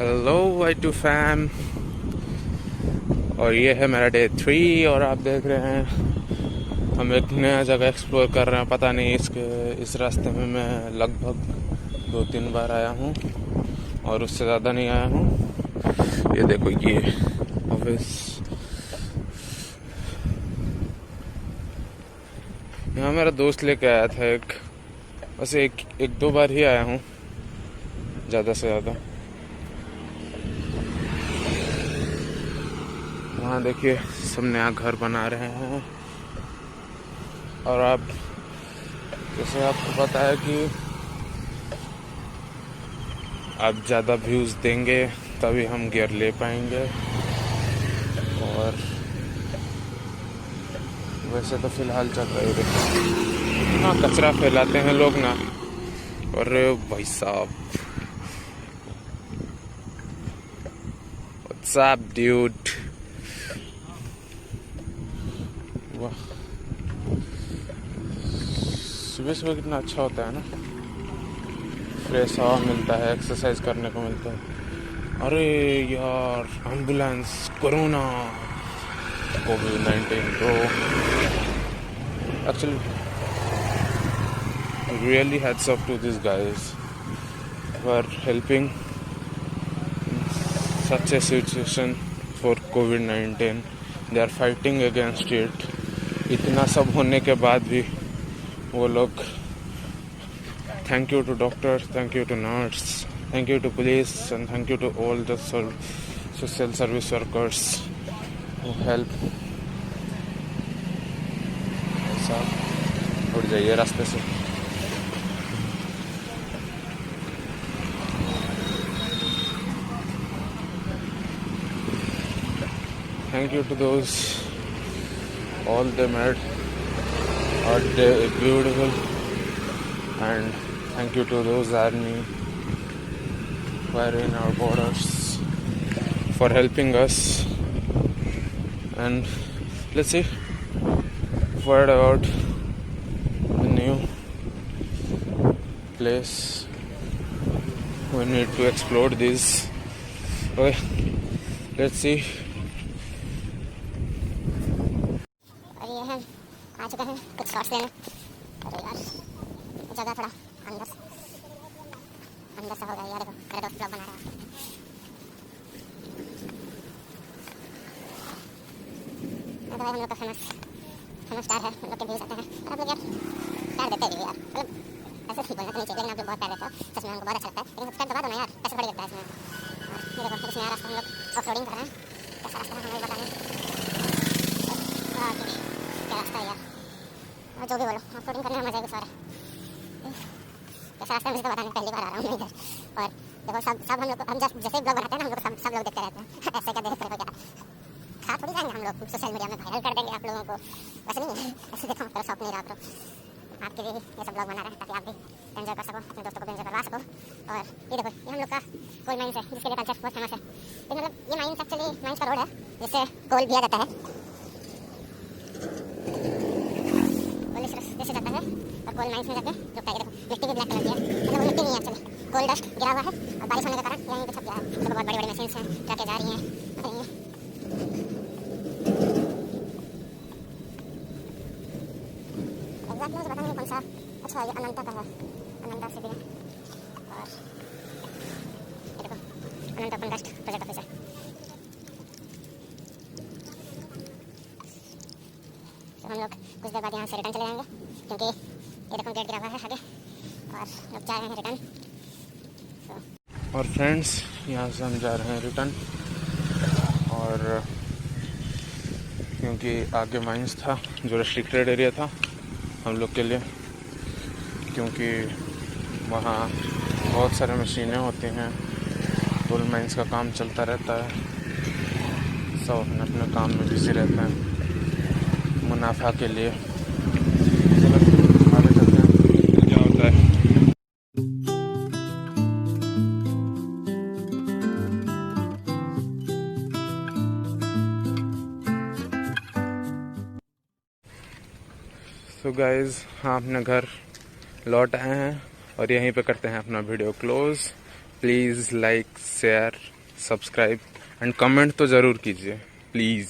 Hello Y2 fam. और ये है मेरा डे 3 और आप देख रहे हैं हम एक नया जगह एक्सप्लोर कर रहे हैं। पता नहीं इस रास्ते में मैं लगभग 2-3 बार आया हूँ और उससे ज़्यादा नहीं आया हूँ। ये देखो, ये ऑफिस यहाँ मेरा दोस्त लेके आया था। बस एक दो बार ही आया हूँ, ज़्यादा से ज़्यादा। वहाँ देखिए सब नया घर बना रहे हैं और आप जैसे आपको पता है कि आप ज़्यादा व्यूज़ देंगे तभी हम गियर ले पाएंगे। और वैसे तो फिलहाल चल रही है, हाँ, कचरा फैलाते हैं लोग ना। और भाई साहब, व्हाट्स अप ड्यूड। वाह, सुबह सुबह कितना अच्छा होता है ना, फ्रेश हवा मिलता है, एक्सरसाइज करने को मिलता है। अरे यार, एम्बुलेंस, कोरोना, कोविड-19 bro. Actually really hats off to these guys who are helping such a situation for COVID-19. They are fighting against it. इतना सब होने के बाद भी वो लोग, thank you to doctors, thank you to nurse, thank you to police, and thank you to all the social service workers who help. साहब उठ जाइए रास्ते से। Thank you to those, all they made are beautiful, and thank you to those army who are in our borders for helping us. And let's see what about the new place. We need to explore this. Okay, let's see. आ चुके हैं कुछ shots लेने। अरे यार, जगह थोड़ा अंदर सा हो गया यार। देखो मेरा दोस्त ब्लॉग बना रहा है। तो भाई हम लोग का फेमस स्टार है, हम लोग के व्यूज आते हैं और आप लोग यार प्यार देते ही यार। मतलब ऐसे ठीक बोलना तो नहीं चाहिए, लेकिन आप लोग बहुत प्यार देते हो, सच में हमको बहुत अच्छा लगता है। लेकिन सब्सक्राइब दबा दो ना यार, पैसे थोड़ी लगता है इसमें। और ये देखो कुछ नया रास्ता हम लोग ऑफरोडिंग कर रहे हैं। कैसा रास्ता है हमें बताना। क्या रास्ता है यार, और जो भी बोलो, ऑफरोडिंग करने में मजा ही कुछ और है। कैसा रास्ता है मुझे तो बताने, पहली बार आ रहा हूँ मैं इधर। और देखो सब हम लोग, हम जैसे ही ब्लॉग बनाते हैं ना, हम लोग सब लोग देखते रहते हैं। ऐसे क्या देख रहे हो, क्या खा थोड़ी जाएंगे हम लोग, सोशल मीडिया में वायरल कर देंगे आप लोगों को, वैसे नहीं है। ऐसे देखो मेरा शौक नहीं रहा करो, आपके लिए ये सब ब्लॉग बना रहे हैं ताकि आप भी एंजॉय कर सको, अपने दोस्तों को भी एंजॉय करवा सको। और ये देखो, ये हम लोग का कोल माइंस है, जिसके लिए कल्चर बहुत फेमस है। तो मतलब ये माइंस एक्चुअली माइंस का रोड है जिससे कोल दिया जाता है, कोल इस रास्ते से जाता है और कोल माइंस में जाके रुकता है। देखो मिट्टी भी ब्लैक कलर की है, मतलब वो मिट्टी नहीं है एक्चुअली, कोल डस्ट गिरा हुआ है और बारिश होने के कारण यहीं पे छप गया है। देखो बहुत बड़ी बड़ी मशीन्स हैं, ट्रकें जा रही हैं। एग्जैक्टली मुझे पता नहीं कौन सा। अच्छा, ये अनंता का है, अनंता से भी है। और ये देखो अनंता ओपन कास्ट प्रोजेक्ट ऑफिस है। तो हम लोग कुछ देर बाद यहाँ से रिटर्न चले जाएंगे, क्योंकि ये देखो गेट गिरा हुआ है आगे और लोग जा रहे हैं रिटर्न। और फ्रेंड्स, यहाँ से हम जा रहे हैं रिटर्न। और क्योंकि आगे माइंस था जो रेस्ट्रिक्टेड एरिया था हम लोग के लिए, क्योंकि वहाँ बहुत सारे मशीनें होती हैं, कोल माइंस का काम चलता रहता है, सब अपने अपने काम में बिजी रहते हैं मुनाफा के लिए। आगे चलते हैं क्या होता है। सो गाइज, हाँ, अपने घर लौट आए हैं और यहीं पे करते हैं अपना video close. Please like share subscribe and comment तो ज़रूर कीजिए प्लीज़।